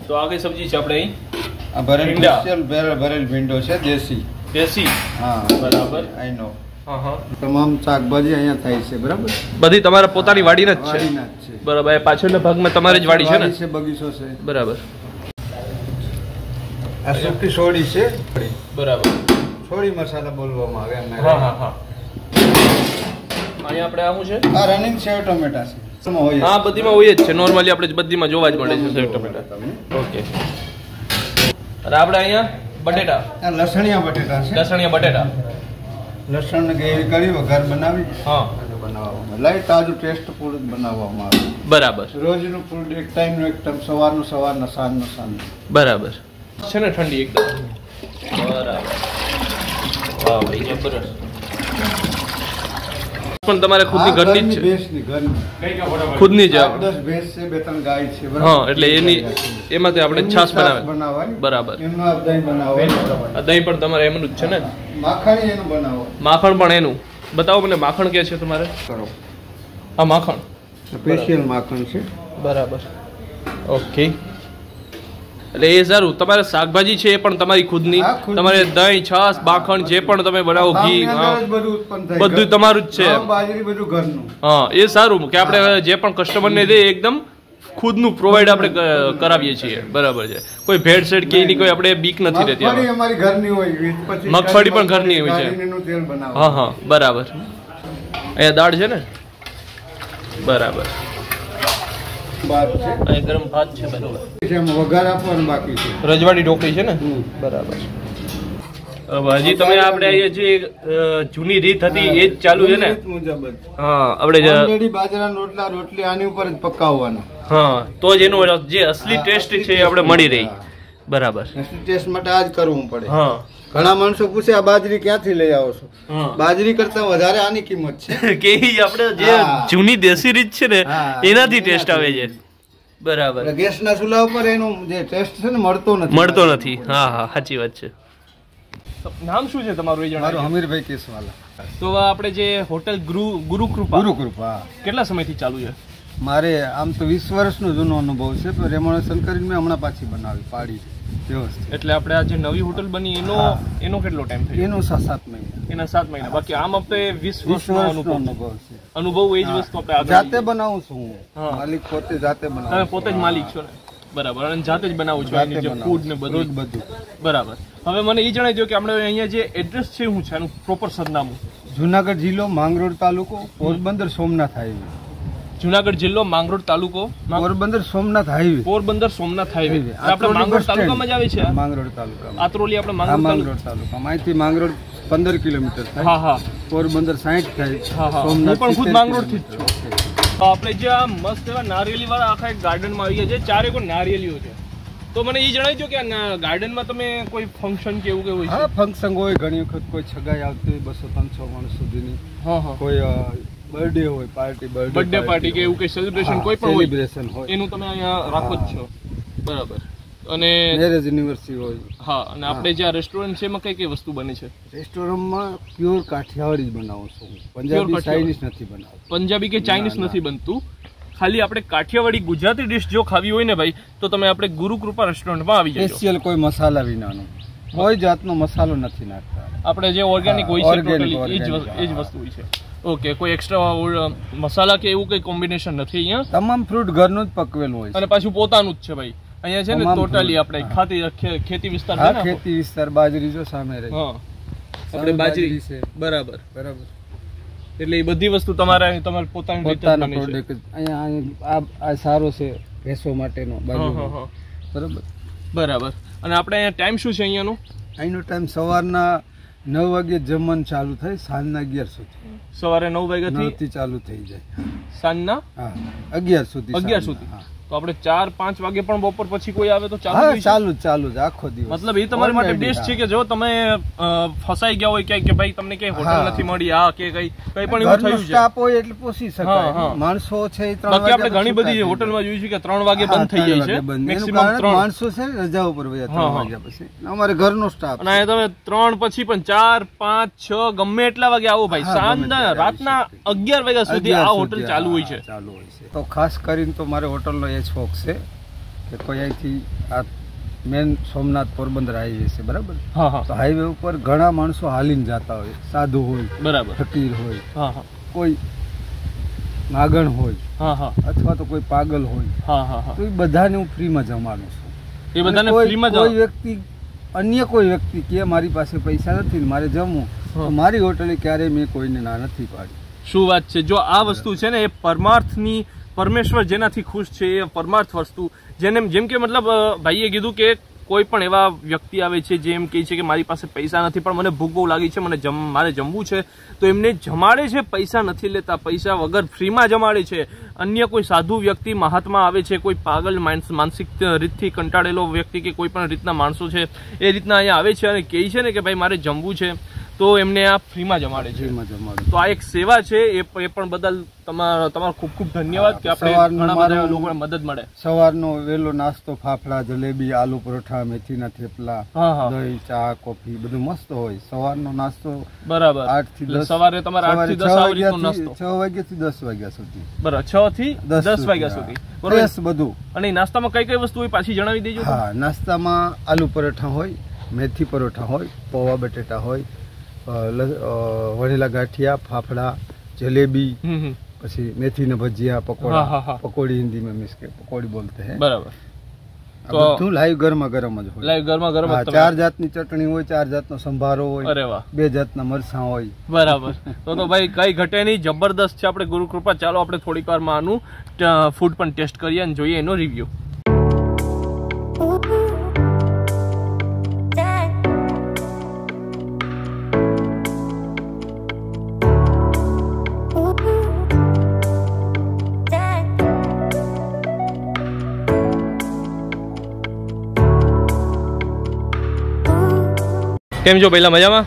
તો આ કઈ સબ્જી છે આપણે અહીં? આ ભરેલ ભીંડો છે દેશી. હા બરાબર. આઈ નો. હા. તમામ શાકભાજી અહીંયા થાય છે. બરાબર. બધી તમારા પોતાની વાડીના જ છે? બરાબર. પાછળના ભાગમાં તમારી જ વાડી છે ને? છે, બગીચો છે. બરાબર. આ સુકી સોડી છે. બરાબર. સોડી મસાલા બોલવામાં આવે. હા. અહીંયા આપણે આવું છે? આ રનિંગ સેવ ટમેટા છે. હા, બધીમાં હોય જ છે. નોર્મલી આપણે બધીમાં જોવા જ મળે છે સેવ ટમેટા. ઓકે. અને આપણે અહીંયા બટેટા. આ લસણિયા બટેટા છે. બટેટા. લસણ ગ્રેવી કરી વઘાર બનાવી બનાવવામાં લાઈટ તાજું ટેસ્ટ ફૂડ બનાવવામાં આવે. બરાબર. રોજનું ફૂડ એક ટાઈમનું એક ટાઈમ, સવારનું સાંજનું સાંજ. બરાબર છે ને? ઠંડી એકદમ. બરાબર. વાહ ભાઈ, જબરદસ્ત. પણ તમારે ખુદની ઘરની જ છે? ખુદની જ 10 ભેંસ છે, 2-3 ગાય છે. હા, એટલે એમાંથી આપણે છાશ બનાવે. બરાબર. એમનું દહીં બનાવવાનું. દહીં પણ તમારે એમનું જ છે ને? માખણ એનું બનાવો. માખણ પણ એનું બતાવો મને. માખણ કે છે તમારે? કરો. આ માખણ સ્પેશિયલ માખણ છે. બરાબર. ઓકે. એટલે એ સારું. તમારે શાકભાજી છે એ પણ તમારી ખુદની? તમારે દહીં, છાશ, માખણ જે પણ તમે બનાવો, ઘી, બધું તમારું જ છે? બાજરી બધું ઘરનું. હા, એ સારું કે આપણે જે પણ કસ્ટમરને દે એકદમ ખુદનું પ્રોવાઈડ આપણે કરાવીએ છીએ. બરાબર છે. કોઈ ભેળસેળ કે એની કોઈ આપણે બીક નથી રહેતી. અમારી ઘરની હોય. મગફળી પણ ઘરની હોય છે. હા. બરાબર. અહીંયા દાળ છે ને? બરાબર. ગરમ ભાત છે. બરાબર. વઘાર આપવાનું બાકી છે. રજવાડી ઢોકળી છે ને? બરાબર. હજી તમે આપણે જે જૂની રીત હતી એ જ ચાલુ છે ને? હા, આપણે બાજરાના રોટલી આની ઉપર જ પકાવવાના. હા, તો જ એનો જે અસલી ટેસ્ટ છે એ આપણે મળી રહી. બરાબર. અસલી ટેસ્ટ માટે આ જ કરવું પડે. હા. ઘણા માણસો પૂછે આ બાજરી ક્યાંથી લઈ આવો છો? બાજરી કરતા વધારે આની કિંમત છે કે આપણે જે જૂની દેશી રીત છે ને એનાથી ટેસ્ટ આવે છે. બરાબર. ગેસના ચૂલા ઉપર એનો જે ટેસ્ટ છે ને મળતો નથી. હા, સાચી વાત છે. નામ શું છે તમારું? મારું હમીરભાઈ કેસવાલા. તો આપણે જે હોટેલ ગુરુકૃપા કેટલા સમયથી ચાલુ છે? મારે આમ તો 20 વર્ષનો જૂનો અનુભવ છે, પણ રેનોવેશન કરીને મેં હમણાં પાછી બનાવી પાડી વ્યવસ્થિત. એટલે આપણે આ જે નવી હોટલ બની એનો કેટલો ટાઈમ થયો? એનો 7 મહિના. એના 7 મહિના. બાકી આમ આપણે 20 વર્ષનો અનુભવ છે. એ જ વસ્તુ આપણે જાતે બનાવું છું હું. માલિક પોતે જાતે બનાવું. તમે પોતે જ માલિક છો ને? બરાબર. અને જાતે જ બનાવું છું ફૂડ ને બધું. બરાબર. હવે મને એ જણાવી દો કે આપણે અહીંયા જે એડ્રેસ છે શું છે, એનું પ્રોપર સરનામું? જુનાગઢ જિલ્લો, માંગરોળ તાલુકો, પોરબંદર સોમનાથ હાઈવે. જુનાગઢ જિલ્લો, માંગરોળ તાલુકો, પોરબંદર સોમનાથ હાઈવે. પોરબંદર સોમનાથ હાઈવે. આપણે માંગરોળ તાલુકામાં જ આવે છે? માંગરોળ તાલુકા. આત્રોલી આપણે માંગરોળ તાલુકા. અહીંથી માંગરોળ 15 કિલોમીટર થાય. હા. પોરબંદર 60 થાય. સોમનાથ પણ ખુદ માંગરોળ થી જ છું. આપણે જે આ મસ્ત એવા નારિયેલી વાળા આખા એક ગાર્ડનમાં આવી ગયા છે. 4 એકર નારિયેલીઓ છે. તો મને એ જણાવી દો કે આ ગાર્ડનમાં તમે કોઈ ફંક્શન કે એવું હોય? હા, ફંક્શન હોય. ઘણી વખત કોઈ છગાઈ આવતી હોય 200-300 માણસ સુધીની. કોઈ બર્થડે હોય, બર્થડે પાર્ટી કે એવું કઈ સેલિબ્રેશન કોઈ પણ સેલિબ્રેશન હોય એનું તમે અહીંયા રાખો જ છો? બરાબર. અને મેરેજ એનિવર્સરી હોય. હા. અને આપણે જે આ રેસ્ટોરન્ટ છે એમાં કઈ કઈ વસ્તુ બને છે? રેસ્ટોરન્ટમાં પ્યોર કાઠિયાવાડી જ બનાવું છું. પંજાબી ચાઇનીઝ નથી બનાવતું. પંજાબી કે ચાઇનીઝ નથી બનતું. ખાલી આપણે કાઠિયાવાડી ગુજરાતી ડિશ જો ખાવી હોય ને ભાઈ, તો તમે આપણે ગુરુકૃપા રેસ્ટોરન્ટમાં આવી જજો. સ્પેશિયલ કોઈ મસાલા વિનાનો, કોઈ જાતનો મસાલો નથી નાખતા. આપણે જે ઓર્ગેનિક હોય છે ટોટલી એ જ વસ્તુ હોય છે. ઓકે. કોઈ એક્સ્ટ્રા મસાલા કે એવું કઈ કોમ્બિનેશન નથી અહીંયા? તમામ ફ્રૂટ ઘરનું જ પકવેલું હોય અને પાછું પોતાનું જ છે ભાઈ. અહીંયા છે ને ટોટલી આપણે ખેતી વિસ્તાર છે ને? ખેતી વિસ્તાર. બાજરી જો સામે રહી. હા, આપણે બાજરી છે. બરાબર. એટલે એ બધી વસ્તુ તમારે પોતાની રીતે પ્રોડક્ટ. અહીંયા આ સારો છે ભેંસો માટેનો. બરાબર. અને આપણે અહીંયા ટાઈમ શું છે અહીંયાનો? અહીંનો ટાઈમ સવારના 9 વાગે જમવાનું ચાલુ થાય, સાંજના 11 સુધી. સવારે 9 વાગ્યાથી ચાલુ થઈ જાય, સાંજના 11 સુધી. તો આપણે 4-5 વાગે પણ બપોર પછી કોઈ આવે તો ચાલુ જ આખો દિવસ. મતલબ એ તમારી માટે બેસ્ટ છે કે જો તમે ફસાઈ ગયા હોય કે ભાઈ તમને કઈ હોટલ નથી મળી, આ કે કઈ પણ એવું થયું છે, સ્ટાફ હોય એટલે પૂછી શકાય. માણસો છે બાકી આપણે ઘણી બધી હોટલમાં જોયું છે કે 3 વાગે બંધ થઈ જાય છે મેક્સિમમ. 3 માણસો છે રજા ઉપર વયા 3 વાગ્યા પછી. અમારે ઘરનો સ્ટાફ. અને તમે 3 પછી પણ 4, 5, 6 ગમે એટલા વાગે આવો ભાઈ. સાંજના રાતના 11 વાગ્યા સુધી આ હોટલ ચાલુ હોય છે. તો ખાસ કરીને તો મારે હોટલનો એ શોખ છે કે કોઈ અહીંથી આ મેન સોમનાથ પોરબંદર હાઈવે છે બરાબર, તો હાઈવે ઉપર ઘણા માણસો હાલીને જતા હોય, સાધુ હોય બરાબર, ફકીર હોય, કોઈ નાગણ હોય અથવા તો કોઈ પાગલ હોય, તો એ બધાને હું ફ્રીમાં જમાડું છું. એ બધાને ફ્રીમાં કોઈ વ્યક્તિ અન્ય કોઈ વ્યક્તિ કે મારી પાસે પૈસા નથી મારે જમવું, તો મારી હોટલે ક્યારેય મેં કોઈને ના નથી પાડી. શું વાત છે. જો આ વસ્તુ છે ને એ પરમાર્થની, પરમેશ્વર જેનાથી ખુશ છે એ પરમાર્થ વસ્તુ, જેને જેમ કે મતલબ ભાઈએ કીધું કે કોઈ પણ એવા વ્યક્તિ આવે છે જે એમ કહે છે કે મારી પાસે પૈસા નથી પણ મને ભૂખ બહુ લાગી છે, મારે જમવું છે, તો એમને જમાડે છે, પૈસા નથી લેતા, પૈસા વગર ફ્રીમાં જમાડે છે. અન્ય કોઈ સાધુ વ્યક્તિ મહાત્મા આવે છે, કોઈ પાગલ માનસિક રીતથી કંટાળેલો વ્યક્તિ કે કોઈ પણ રીતના માણસો છે એ રીતના અહીંયા આવે છે અને કહે છે ને કે ભાઈ મારે જમવું છે, તો એમને આ ફ્રીમાં જમાડે છે. તો આ એક સેવા છે, એ પણ બદલ તમારો ખૂબ ખૂબ ધન્યવાદ કે આપણે ઘણા બધા લોકોને મદદ મળે. સવારનો વહેલો નાસ્તો ફાફડા, જલેબી, આલુ પરોઠા, મેથીના થેપલા, દહીં, ચા, કોફી બધું મસ્ત હોય. સવારનો નાસ્તો બરાબર 8 થી 10, સવારે તમારે 8 થી 10 આવી રીતનો નાસ્તો, 6 વાગ્યા થી 10 વાગ્યા સુધી બરાબર, 6 થી 10 વાગ્યા સુધી ફ્રેશ બધું. અને નાસ્તામાં કઈ કઈ વસ્તુ હોય પાછી જણાવી દેજો. હા, નાસ્તામાં આલુ પરોઠા હોય, મેથી પરોઠા હોય, પૌવા બટેટા હોય, વણેલા ગાંઠિયા, ફાફડા, જલેબી, પછી મેથી ના ભજીયા, પકોડા, પકોડી हिंदी में मीन्स के पकौड़ी बोलते हैं बराबर. બધું લાઈવ ગરમા ગરમ જ હોય. લાઈવ ગરમા ગરમ. 4 જાતની ચટણી હોય, 4 જાતનો સંભારો હોય. અરે વાહ. 2 જાતના મરચાં હોય. બરાબર. તો ભાઈ કઈ ઘટે નહીં, જબરદસ્ત છે. આપણે ગુરુ કૃપા. ચાલો આપણે થોડીક વારમાં આનું ફૂડ પણ ટેસ્ટ કરીએ અને જોઈએ એનો રિવ્યુ. કેમ છો પહેલા? મજામાં.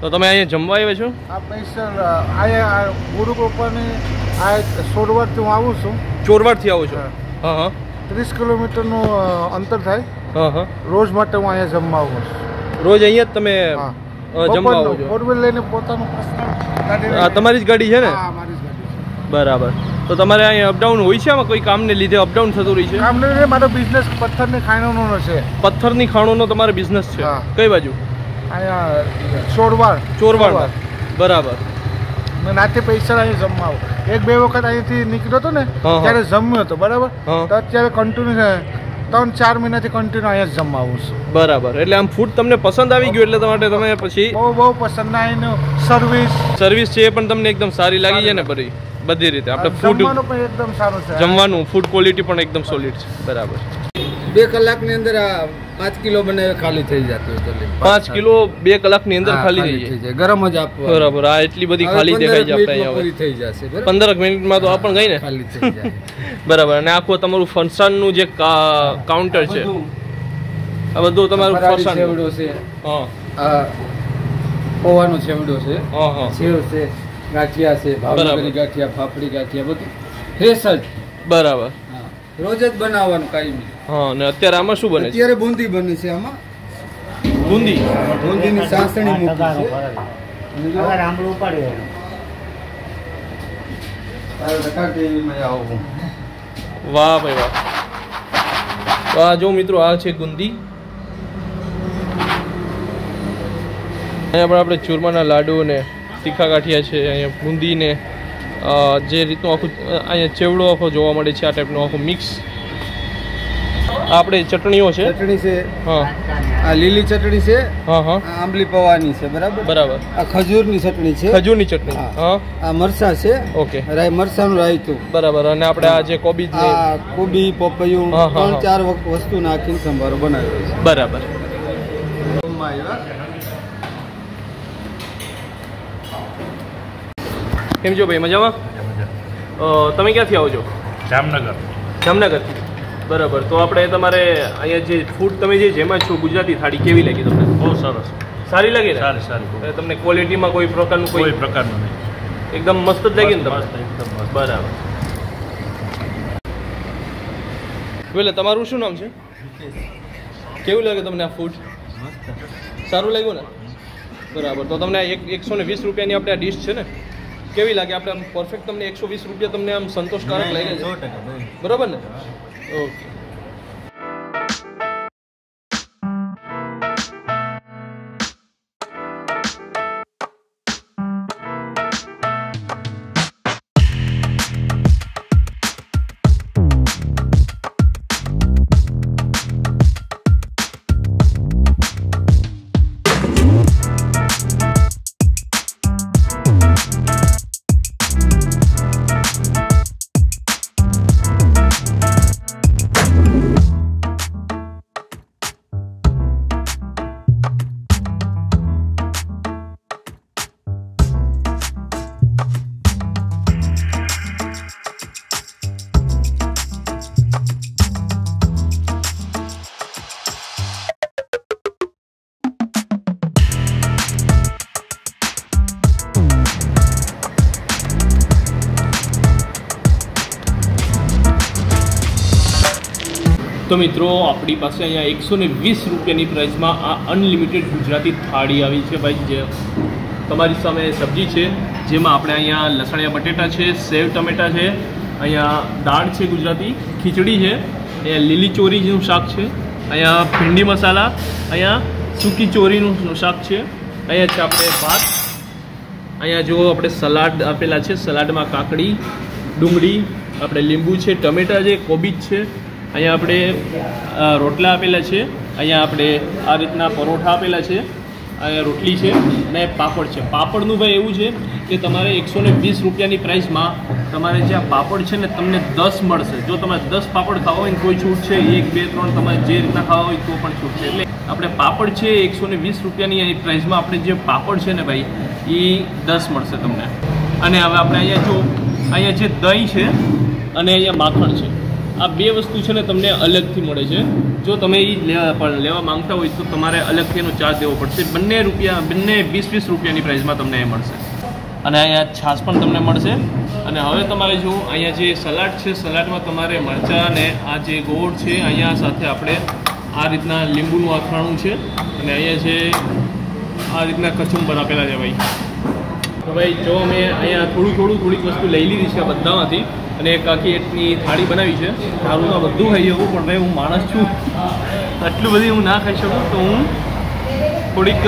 તો તમે અહીંયા જમવા આવ્યા છો? આ સ્પેશિયલ અહીંયા ગુરુ કૃપાની આ ચોરવાડથી હું આવું છું. ચોરવાડથી આવું છું? હા હા. 30 કિલોમીટરનું અંતર થાય. હા હા. રોજ માટે હું અહીંયા જમવા આવું છું. રોજ અહીંયા જ તમે જમવા આવો છો? ફોર વ્હીલ લઈને પોતાનું પર્સનલ. તમારી જ ગાડી છે ને? હા, મારી જ ગાડી છે. બરાબર. તો તમારે અહીંયા અપડાઉન હોય છે? આમાં કોઈ કામને લીધે અપડાઉન થતું રહી છે? કામને લીધે મારો બિઝનેસ પથ્થરની ખાણોનો છે. પથ્થરની ખાણોનો તમારો બિઝનેસ છે? કઈ બાજુ? અહીંયા ચોરવાડ. ચોરવાડ. બરાબર. મેં નાથી પૈસા અહીં જમવા આવું. 1-2 વખત અહીંથી નીકળ્યો હતો ને ત્યારે જમ્યો હતો બરાબર. તો અત્યારે કન્ટિન્યુ 3-4 મહિનાથી કન્ટિન્યુ અહીંયા જ જમવા આવું છું. બરાબર. એટલે આમ ફૂડ તમને પસંદ આવી ગયું એટલે તમારે તમે પછી બહુ પસંદ. અહીંનું સર્વિસ છે એ પણ તમને એકદમ સારી લાગી છે ને? બધી રીતે આપણે ફૂડ પણ એકદમ સારું છે. જમવાનું ફૂડ ક્વોલિટી પણ એકદમ સોલિડ છે. બરાબર. 2 કલાકની અંદર 5 કિલો બનાવે ખાલી થઈ જતું હોય. 5 કિલો 2 કલાકની અંદર ખાલી થઈ જાય. ગરમ જ આપવું. બરાબર. આ એટલી બધી ખાલી દેખાય છે આપણે અહીંયા. પૂરી થઈ જશે. 15 મિનિટમાં તો આ પણ ગઈ ને ખાલી થઈ જાય. બરાબર. અને આખું તમારું ફરસાણનું જે કાઉન્ટર છે આ બધું તમારું ફરસાણ સેવડો છે. હા. પૌવાનો સેવડો છે. હા. સેવ છે, ગાંઠિયા છે, ભાવનગરી ગાંઠિયા, ફાફડી ગાંઠિયા બધું ફ્રેશ જ. બરાબર. રોજ જ બનાવવાનું કાંઈ. હા. ને અત્યારે આમાં શું બને? અત્યારે બુંદી બને છે. આમાં બુંદીની સાસણી મૂકી છે. આંબળું ઉપાડી વાહ ભાઈ વાહ. વાહ. જો મિત્રો આ છે ગુંદી. અહીંયા પણ આપણે ચૂરમાના લાડુ ને તીખા ગાંઠિયા છે, અહીંયા બુંદી ને જે રીતનું આખું અહીંયા ચેવડો આખો જોવા મળે છે, આ ટાઈપનું આખું મિક્સ. આપણે ચટણીઓ છે. ચટણી છે. હા. આ લીલી ચટણી છે. હા હા. આંબલી પૌવાની છે. બરાબર. બરાબર. આ ખજૂરની ચટણી છે. ખજૂરની ચટણી. હા. આ મરચા છે. ઓકે. મરચાનું રાયતું. બરાબર. અને આપણે આ જે કોબી, કોબી, પપૈયું 3-4 વસ્તુ નાખીને સંભારો બનાવ્યો છે. બરાબર. કેમ છો ભાઈ? મજામાં. તમે ક્યાંથી આવો છો? જામનગર. જામનગરથી. બરાબર. તો આપણે તમારે અહીંયા જે ફૂડ તમે જે જેમાં છો ગુજરાતી થાળી કેવી લાગી તમને? બહુ સરસ. સારી લાગી ને? સારી. તમને ક્વોલિટીમાં કોઈ પ્રકારનું કોઈ પ્રકારનું નહીં. એકદમ મસ્ત જ લાગી ને તમને? બરાબર. બોલે તમારું શું નામ છે? કેવું લાગે તમને આ ફૂડ? સારું લાગ્યું ને? બરાબર. તો તમને 120 રૂપિયાની આપણે આ ડીશ છે ને, કેવી લાગે? આપણે આમ પરફેક્ટ તમને 120 રૂપિયા તમને આમ સંતોષકારક લાગે છે? બરાબર ને? ઓકે. તો મિત્રો આપણી પાસે અહીંયા 120 રૂપિયાની પ્રાઇસમાં આ અનલિમિટેડ ગુજરાતી થાળી આવી છે ભાઈ. જે તમારી સામે સબ્જી છે, જેમાં આપણે અહીંયા લસણિયા બટેટા છે, સેવ ટમેટા છે, અહીંયા દાળ છે ગુજરાતી, ખીચડી છે, અહીંયા લીલી ચોરીનું શાક છે, અહીંયા ભીંડી મસાલા, અહીંયા સૂકી ચોરીનું શાક છે, અહીંયા છે આપણે ભાત, અહીંયા જો આપણે સલાડ આપેલા છે, સલાડમાં કાકડી, ડુંગળી, આપણે લીંબુ છે, ટમેટા છે, કોબીજ છે, અહીંયા આપણે રોટલા આપેલા છે, અહીંયા આપણે આ રીતના પરોઠા આપેલા છે, અહીંયા રોટલી છે અને પાપડ છે. પાપડનું ભાઈ એવું છે કે તમારે 120 રૂપિયાની પ્રાઇસમાં તમારે જે આ પાપડ છે ને તમને 10 મળશે. જો તમારે 10 પાપડ ખાવા હોય ને કોઈ છૂટ છે, 1 2 3 તમારે જે રીતના ખાવા હોય તો પણ છૂટ છે. એટલે આપણે પાપડ છે 120 રૂપિયાની પ્રાઇસમાં આપણે જે પાપડ છે ને ભાઈ એ 10 મળશે તમને. અને હવે આપણે અહીંયા જો અહીંયા જે દહીં છે અને અહીંયા માખણ છે, આ બે વસ્તુ છે ને તમને અલગથી મળે છે. જો તમે એ લેવા માંગતા હોય તો તમારે અલગથી એનો ચાર્જ દેવો પડશે. બંને 20 રૂપિયાની પ્રાઇસમાં તમને એ મળશે. અને અહીંયા છાશ પણ તમને મળશે. અને હવે તમારે જો અહીંયા જે સલાડ છે, સલાડમાં તમારે મરચાં અને આ જે ગોળ છે, અહીંયા સાથે આપણે આ રીતના લીંબુનું અથાણું છે, અને અહીંયા છે આ રીતના કચુંબર આપેલા છે ભાઈ. તો ભાઈ જો અમે અહીંયા થોડીક વસ્તુ લઈ લીધી છે આ બધામાંથી, અને એક આખી એટલી થાળી બનાવી છે. સારું તો બધું ખાઈ શકું, પણ ભાઈ હું માણસ છું, આટલું બધી હું ના ખાઈ શકું, તો હું થોડીક.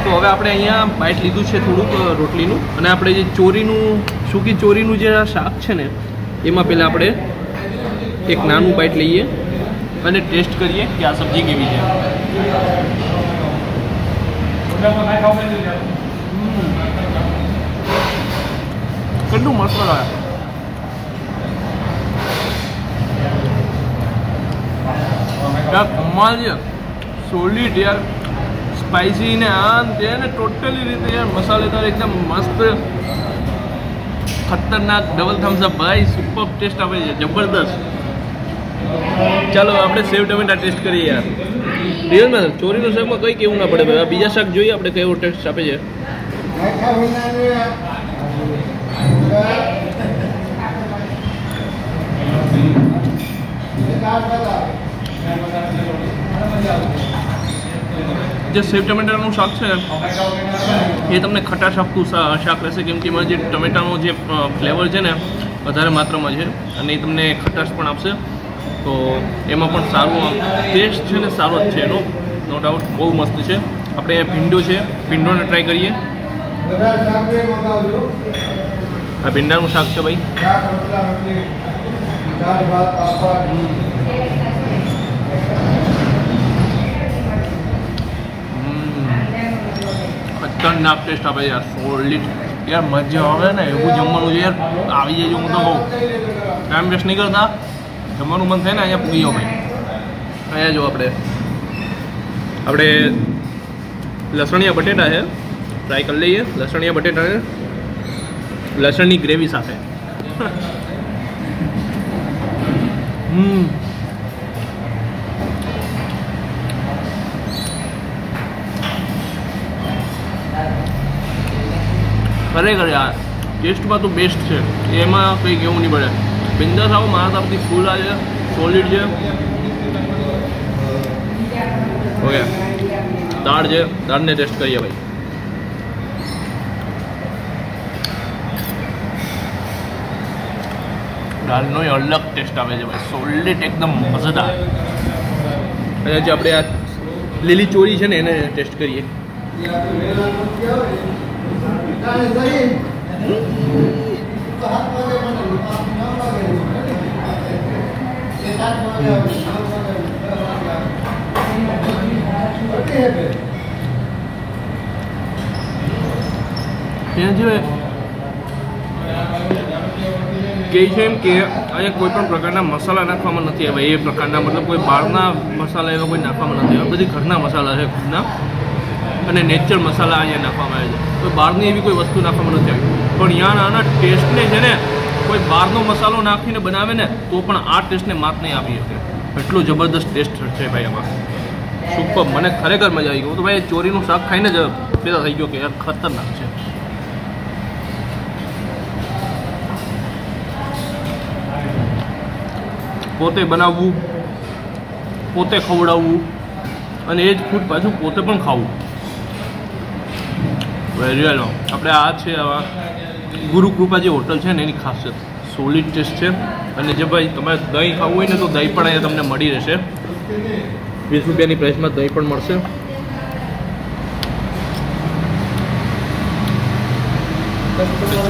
તો હવે આપણે અહીંયા બાઇટ લીધું છે થોડુંક રોટલીનું, અને આપણે જે સૂકી ચોરીનું જે શાક છે ને એમાં પહેલાં આપણે એક નાનું બાઇટ લઈએ અને ટેસ્ટ કરીએ કે આ સબ્જી કેવી છે. કેટલું મસ્ત લાગે. યાર કમાલ છે, સોલિડ યાર, સ્પાઇસી ને આમ તે ને ટોટલી રીતે યાર મસાલેદાર, એકદમ મસ્ત ખતરનાક. ડબલ થમ્સ અપ ભાઈ, સુપર ટેસ્ટ આપે છે, જબરદસ્ત. ચાલો આપણે સેવ ટમેટા ટેસ્ટ કરીએ યાર. રિયલમાં ચોરીનું શાકમાં કંઈ કેવું ના પડે ભાઈ. બીજા શાક જોઈએ આપણે કેવો ટેસ્ટ આપે છે. જે સેવ ટમેટાનું શાક છે એ તમને ખટાશ આપતું શાક રહેશે, કેમ કે એમાં જે ટમેટાનો જે ફ્લેવર છે ને વધારે માત્રામાં છે, અને એ તમને ખટાશ પણ આપશે. તો એમાં પણ સારું ટેસ્ટ છે ને સારો જ છે એનો, નો ડાઉટ, બહુ મસ્ત છે. આપણે ભીંડો છે, ભીંડોને ટ્રાય કરીએ. આ ભીંડાનું શાક છે ભાઈ. ખતરનાક ટેસ્ટ આપે યાર, સોલિડ યાર, મજા આવે ને એવું જમવાનું છે યાર. આવી જાય હું તો કહું, ટાઈમ વેસ્ટ નહીં કરતા, જમવાનું મન થાય ને અહીંયા પૂરી જાઓ ભાઈ. અહીંયા જો આપણે લસણિયા બટેટા છે, ટ્રાય કરી લઈએ. લસણિયા બટેટાને લસણની ગ્રેવી સાથે. ખરેખર યાર ટેસ્ટમાં તો બેસ્ટ છે, એમાં કંઈ કેવું નહીં પડે. બિંદાસ આવો, મારા તરફથી ફૂલ આ છે, સોલિડ છે. ઓકે, દાળ છે, દાળને ટેસ્ટ કરીએ ભાઈ. દાળનો અલગ ટેસ્ટ આવે છે ભાઈ, સોલિડ એકદમ મજેદાર. અને જે આપણે આ લીલી ચોરી છે ને એને ટેસ્ટ કરીએ. કહે છે એમ કે અહીંયા કોઈ પણ પ્રકારના મસાલા નાખવામાં નથી આવે, એ પ્રકારના મતલબ કોઈ બહારના મસાલા એવા કોઈ નાખવામાં નથી આવે. બધી ઘરના મસાલા છે ખુદના, અને નેચર મસાલા અહીંયા નાખવામાં આવે છે. કોઈ બહારની એવી કોઈ વસ્તુ નાખવામાં નથી આવી. પણ અહીંયા આના ટેસ્ટને છે ને કોઈ બહારનો મસાલો નાખીને બનાવે ને તો પણ આ ટેસ્ટને માત નહીં આપી શકે. એટલો જબરદસ્ત ટેસ્ટ છે ભાઈ આમાં, સુપર. મને ખરેખર મજા આવી ગઈ. તો ભાઈ ચોરીનું શાક ખાઈને જ પેદા થઈ ગયો કે યાર ખતરનાક છે. પોતે બનાવવું, પોતે ખવડાવવું અને એ જ ફૂડ પાછું પોતે પણ ખાવું. Very well. આપણે આ છે આવા ગુરુકૃપા જે હોટલ છે ને એની ખાસિયત સોલિડ ટેસ્ટ છે. અને જે ભાઈ તમારે દહીં ખાવું હોય ને તો દહીં પણ અહીંયા તમને મળી રહેશે. 20 રૂપિયાની પ્રાઇસમાં દહીં પણ મળશે.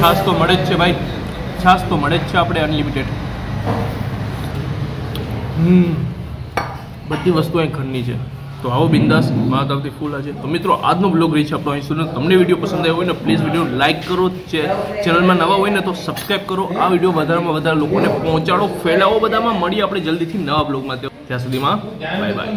છાશ તો મળે જ છે ભાઈ, છાશ તો મળે જ છે આપણે અનલિમિટેડ. બધી વસ્તુ અહીં ઘરની છે. તો આવો બિંદાસ મારા તરફથી ફૂલ આજે. તો મિત્રો આજનો બ્લોગ રહી છે આપણો અહીં સુધી. તમને વિડીયો પસંદ આવ્યો હોય ને પ્લીઝ વિડીયો લાઇક કરો, ચેનલમાં નવા હોય ને તો સબસ્ક્રાઈબ કરો, આ વિડીયો વધારેમાં વધારે લોકોને પહોંચાડો, ફેલાવો બધામાં. મળીએ આપણે જલ્દીથી નવા બ્લોગમાં. ત્યાં સુધીમાં બાય બાય.